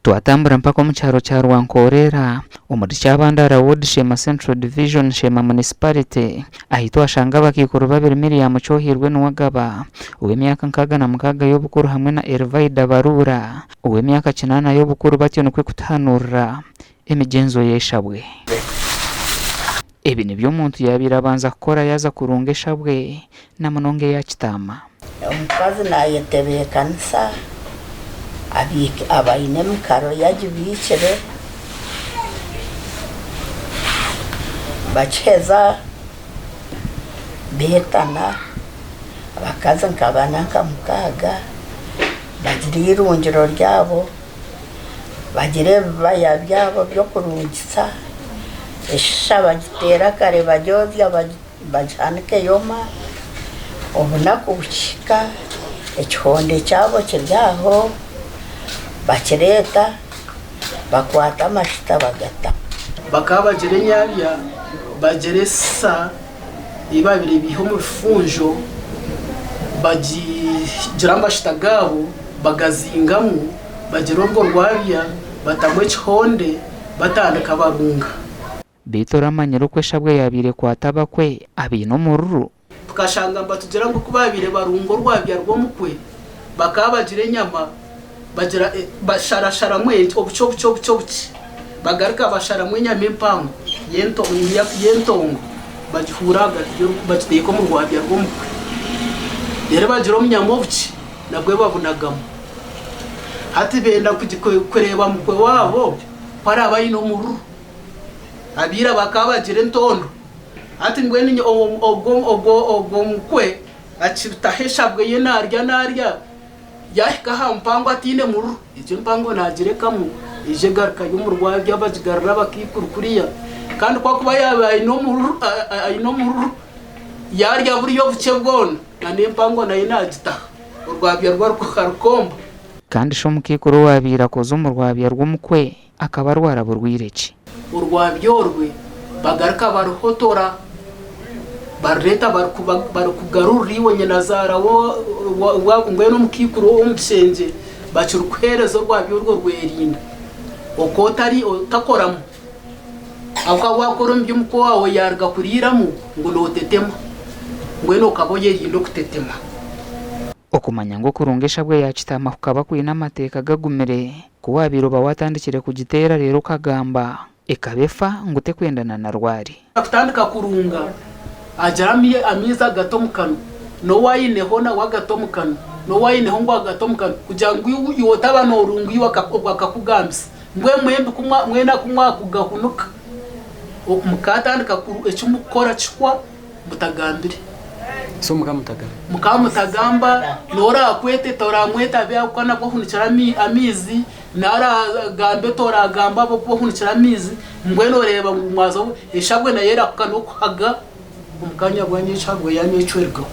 twatambura mpaka mu cyaro cya Rwankorera umuri cyabandara ward Shema Central Division Shema Municipality ahitwa ashanga bakikuru babiri Miriam Cyohirwe n'uwagaba uw'imyaka 6 yo bukuru hamwe na Elvaida Barura uw'imyaka 9 yo bukuru batyo no kwikutanura imigenzo yeshabwe. Ibi nibyo umuntu yabirabanza gukora yaza kurunga eshabwe na munonge ya kitama. Umukazi nayetebeye kanisa abayine mukaro yajibikire bacheza betana abakaza nkabana nkamukaga bagire irungiro ryabo bagire baya byabo byo kurungitsa eshaba gitera kare bajyozya bajanike yoma ubona kuchika ekyonde cyabo kiryaho bakireta bakwata amashita bagata bakabagire nyabya bageresa ibabire biho mu funjo bagira amashita gabo bagazingamu bagira urwo rwabya batamwe cyonde batandika barunga bitora manyero kweshabwe yabire kwataba kwe abino mururu tukashanga mbatugera ngo kubabire barungo rwabya rwo mukwe bakabagire nyama bagira basharashara mwe obucho bagaruka bashara mwe nyama impamvu yentongo bagihuraga bagiteko mu rwabya rwo mukwe rero bagira umunyama obuki nabwe babunagamo hati benda kureba mukwe wabo para abayino muru abira bakabagire ntondo ati ngweni obwo mukwe acitaheshabwe ye narya yahika hampango atine muru icyo mpango nagirekamo ije garuka y'umurwayi by'abajigarira bakikurukuriya kandi kwa kuba yabaye no muru yarya buri yo buke bwona nane mpango nayo nagita urwabya rwarukomba kandi sho mukikuru wabira kozo umurwabya rw'umukwe akaba rwaraburwireki urwabyorwe bagaruka baruhotora bareta barukugarura iwonye nazara wo ngweno mukikuru umusenje bacurukwerezo rwabyo urwo rwerinda okotari otakoramo aka wakorombye umko wawe yarga kuriramo ngo notetema ngweno kaboye yindo kutetema okumanya ngo kurungesha bwe yakitama kukaba kwina amateka gagumere kuwabiro bawatandikire kugitera rero kagamba ekabefa ngute kwendana na rwari akutandika kurunga ajaramiye amiza gato mukano no wayineho na wagato mukano no wayineho ngo wagato mukano kugira ngo yotaba no rungu wakakugambisa ngwe mwembe mwena kumwa kugahunuka mukatandika kuru ecumukora chwa mutagambire so mukamutagamba nora akwete tora mweta bya kwana ko hunikira amizi nara gambe tora gamba bo hunikira amizi ngweno reba mwazo eshabwe na yera kano kwaga umukanya gwanyichabwe yanyicwergo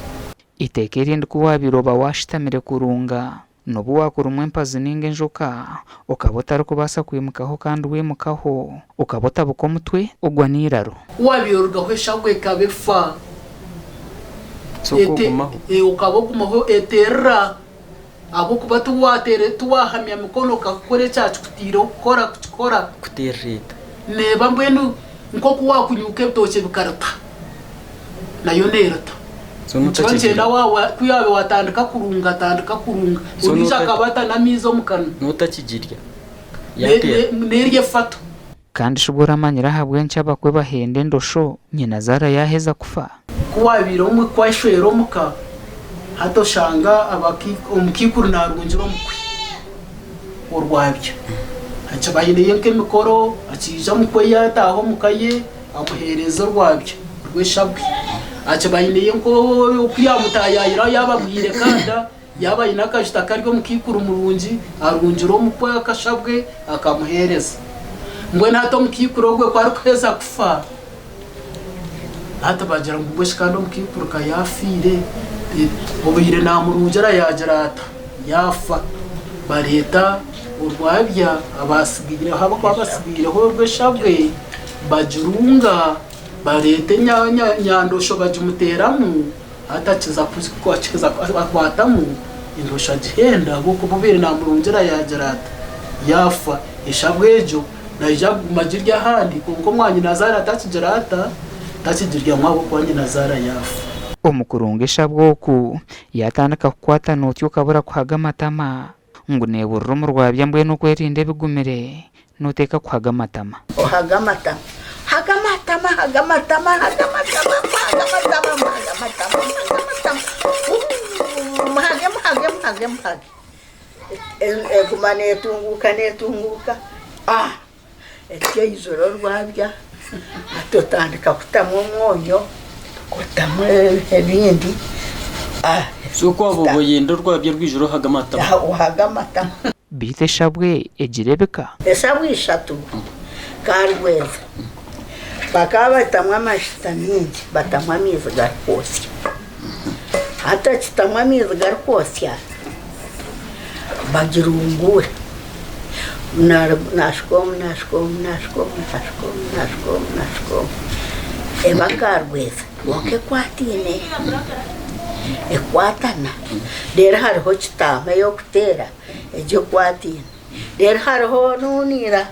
itekeri kuwabiroba washitamire kurunga nobu wakurumwe mpazi ninge njoka ukabota rukubasa kwimukaho kandi wimukaho ukabota buko mutwe ugwa niraro wabiruga hweshabwe kabefa ukabogumaho etera abo kuba tuwahamya mikono kakore cyacu kutira kutirita neba mbwenu nko kuwakunyuke bitoke bikarata nayo nerata Chonchenda wawe kuyabe watandika kurunga unija kabata na mizo mukano notakigirya nerye fato kandi shubura manyira habwe ncabakwe bahende ndosho nyina zara yaheza kufa kuwabiro umwe kwashwero muka hato shanga umukikuru narunjiro mukwe urwabyo acha bayineye nke mikoro akija mukwe yataho mukaye amuhereza urwabyo rweshabwe acha bayineye ngo kwiyamutayayira yababwire kanda yabayina kashita karyo mukikuru murunji arunjiro mukwe akashabwe akamuhereza ngwe nato mukikuru gwe kwarukweza kufa hata bagira ngo ubweshikando mukikuru kayafire ubuyire na murunjara yagerata yafa bareta urwabya abasigire haba kwa basigire ho rweshabwe bajurunga barete nyandosho bajumuteramo atakiza kwatamu indosha gihenda kuko bubiri na murungira yagerata yafa ishabwejo naija magirya handi kuko mwanyi nazara takigerata takigirya mwabo kwanyi nazara yafa omukurunga eshabwoku yatandika kukwata notyo kabura kuhaga amatama ngu neburira omu rwabya mbwenu okwerinda ebigumire noteka kuhaga amatama ohaga amatama haga amatama haga amatama haga amatama haga amatama haga amatama muhage eguma netunguka etyo izoro rwabya atotandika kutamu omwonyo kutamu ebindi suko abo boyendo rwabyo rwijoro haga amatama uhaga amatama bite eshabwe egirebeka eshabwe ishatu karweza bakaba batamwa amashita mingi batamwa amizi garikosya hata kitamwa amizi garikosya bagirungura nashikomu ebakarweza bonke kwatine ekwatana rero hariho kitama ey'okutera egyo kwatine rero hariho nunira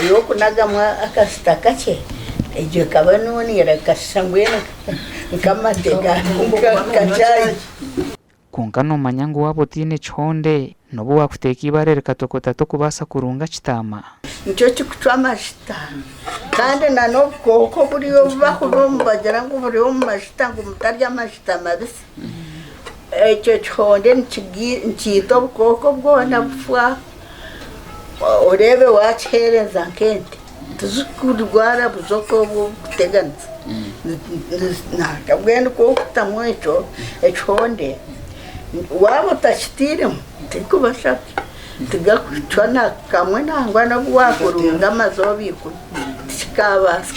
ey'okunagamu akasita kakye egyo ekaba nunira kasisa mbwenu nkamatega kajayi konka nomanya ngu waba otiine ekihonde nobu wakuteeka ibare rikatokota tokubasa kurunga kitama nikyo kikucwa amashita kandi n'obukooko buriyo bubakuba bagira ngu buri omu mashita ngu mutarya amashita mabisi ekyo kihonde nikiita obukooko bwona bufwa orebe wakihereza nk'ente tizikurwara buzoka obu kuteganiza nakabwenu kokutamu ekyo ekihonde waba otakitiiremu tikubasha tigakucwa nakamwe nangwa nobu wakurunga amazoba 10 tikikabasa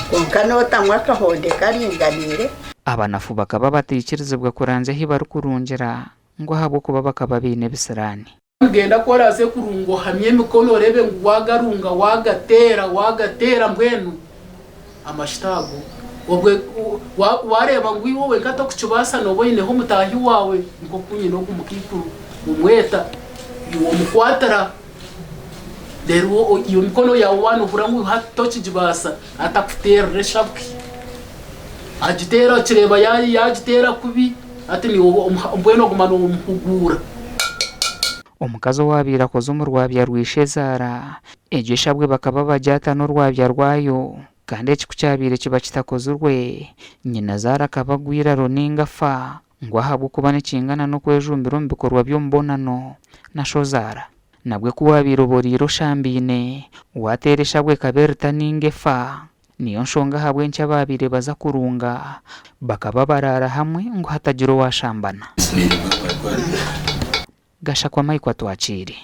konka notamu akahonde karinganiire abanafu bakaba batiikirizibwa kuranza ahi barikurungira ngu ahabw'okuba bakaba baine ebisirani genda koraze kurungo hamye emikono orebe ngu wagarunga wagatera mbwenu amashitago obwe wareba ngu iwowe nkatokukibasa noba oineho omutaahi wawe nkokunyine ogu mukikuru mumweta iwe omukwatara rero iyo mikono yawe wanohura ngu tokigibasa atakuterera eshabwe agitera kireba yagitera kubi ati niwe mbwenu oguma nomuhugura omukazi owabiire akoze omu rwabya rw'ishezaara egyo eshabwe bakaba bagyata n'orwabya rwayo kandi ekikukyabiire kiba kitakozirwe nyina zaara akaba agwiraro ninga fa ngu ahabw'okuba nikingana n'okwejumbira omu bikorwa by'omubonano nasho zaara nabwe kuwabiire oboriire oshambiine wateera eshabwe ekaba erita ninga efa niyo nshonga ahabw'enki ababiire baza kurunga bakaba baraara hamwe ngu hatagira owashambana Gashakwa Mike watwakire